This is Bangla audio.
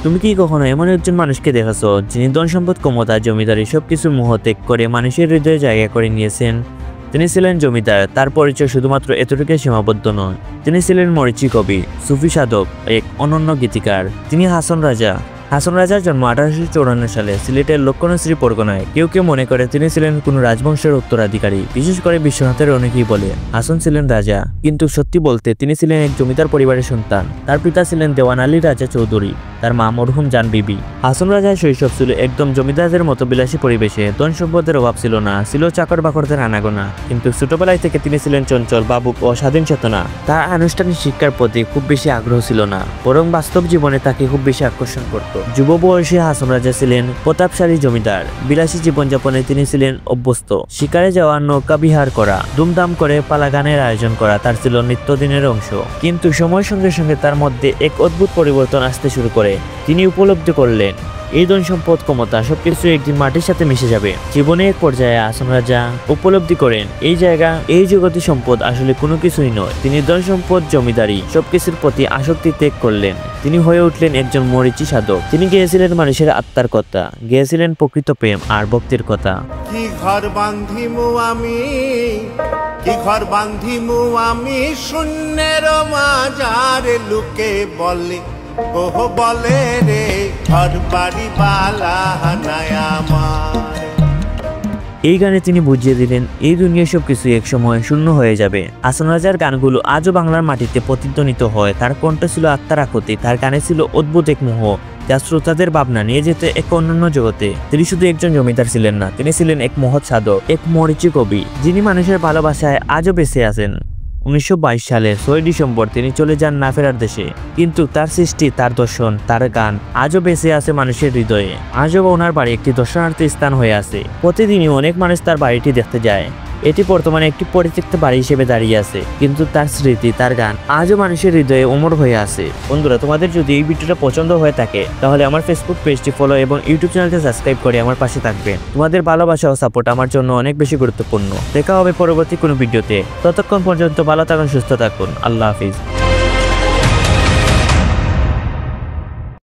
তুমি কি কখনো এমন একজন মানুষকে দেখেছো যিনি ধন সম্পদ, ক্ষমতা, জমিদারি সবকিছুর মোহ ত্যাগ করে মানুষের হৃদয়ে জায়গা করে নিয়েছেন? তিনি ছিলেন জমিদার। তার পরিচয় শুধুমাত্র এতটুকুই সীমাবদ্ধ নয়, তিনি ছিলেন মরীচি কবি, সুফি সাধক, এক অনন্য গীতিকার। তিনি হাসন রাজা। হাসন রাজার জন্ম 1854 সালে সিলেটের লক্ষণশ্রী পরগনায়। কেউ কেউ মনে করে তিনি ছিলেন কোনো রাজবংশের উত্তরাধিকারী, বিশেষ করে বিশ্বনাথের অনেকেই বলে হাসন ছিলেন রাজা, কিন্তু সত্যি বলতে তিনি ছিলেন এক জমিদার পরিবারের সন্তান। তার পিতা ছিলেন দেওয়ান আলী রাজা চৌধুরী, তার মা মরহুম জান বিবি। হাসন রাজার শৈশব ছিল একদম জমিদারদের মতো বিলাসী পরিবেশে। ধন সম্পদের অভাব ছিল না, ছিল চাকর বাকরদের আনাগোনা। কিন্তু ছোটবেলায় থেকে তিনি ছিলেন চঞ্চল, ভাবুক ও স্বাধীন চেতনা। তার আনুষ্ঠানিক শিক্ষার প্রতি খুব বেশি আগ্রহ ছিল না, বরং বাস্তব জীবনে তাকে খুব বেশি আকর্ষণ করত। যুব বয়সে হাসন রাজা ছিলেন প্রতাপশালী জমিদার। বিলাসী জীবনযাপনে তিনি ছিলেন অভ্যস্ত। শিকারে যাওয়া, নৌকা বিহার করা, ধুমধাম করে পালা গানের আয়োজন করা তার ছিল নিত্যদিনের অংশ। কিন্তু সময়ের সঙ্গে সঙ্গে তার মধ্যে এক অদ্ভুত পরিবর্তন আসতে শুরু করে। তিনি উপলব্ধি করলেন এই ধন সম্পদ, ক্ষমতা সবকিছু একদিন মাটির সাথে মিশে যাবে। জীবনে এক পর্যায়ে হাসন রাজা উপলব্ধি করেন এই জায়গা, এই জগতি সম্পদ আসলে কোনো কিছুই নয়। তিনি ধন সম্পদ, জমিদারি সবকিছুর প্রতি আসক্তি ত্যাগ করলেন। তিনি হয়ে উঠলেন একজন মরীচি সাধক। তিনি গেয়েছিলেন মানুষের আত্মার কথা, গেয়েছিলেন প্রকৃত প্রেম আর ভক্তির কথা। কি ঘর বাঁধিমু আমি, কি ঘর বাঁধিমু আমি, শূন্যের মাঝারে লুকে বলে, ওহ বলে রে ঘর বাড়ি বালা নাই আমার। এই গানে তিনি বুঝিয়ে দিলেন এই দুনিয়া সবকিছু এক সময় শূন্য হয়ে যাবে। হাসন রাজার গানগুলো আজও বাংলার মাটিতে প্রতিধ্বনিত হয়। তার কণ্ঠ ছিল আত্মার আকুতি, তার গানে ছিল অদ্ভুত এক মোহ যা শ্রোতাদের ভাবনা নিয়ে যেত এক অন্যান্য জগতে। তিনি শুধু একজন জমিদার ছিলেন না, তিনি ছিলেন এক মহৎ সাধক, এক মরীচি কবি, যিনি মানুষের ভালোবাসায় আজও বেঁচে আছেন। 1922 সালে 6 ডিসেম্বর তিনি চলে যান না ফেরার দেশে, কিন্তু তার সৃষ্টি, তার দর্শন, তার গান আজও বেঁচে আছে মানুষের হৃদয়ে। আজও ওনার বাড়ি একটি দর্শনার্থী স্থান হয়ে আছে। প্রতিদিনই অনেক মানুষ তার বাড়িটি দেখতে যায়। এটি বর্তমানে একটি পরিত্যক্ত বাড়ি হিসেবে দাঁড়িয়ে আছে, কিন্তু তার স্মৃতি, তার গান আজও মানুষের হৃদয়ে অমর হয়ে আছে। বন্ধুরা, তোমাদের যদি এই ভিডিওটা পছন্দ হয়ে থাকে তাহলে আমার ফেসবুক পেজটি ফলো এবং ইউটিউব চ্যানেলটি সাবস্ক্রাইব করে আমার পাশে থাকবে। তোমাদের ভালোবাসা ও সাপোর্ট আমার জন্য অনেক বেশি গুরুত্বপূর্ণ। দেখা হবে পরবর্তী কোনো ভিডিওতে। ততক্ষণ পর্যন্ত ভালো থাকুন, সুস্থ থাকুন। আল্লাহ হাফিজ।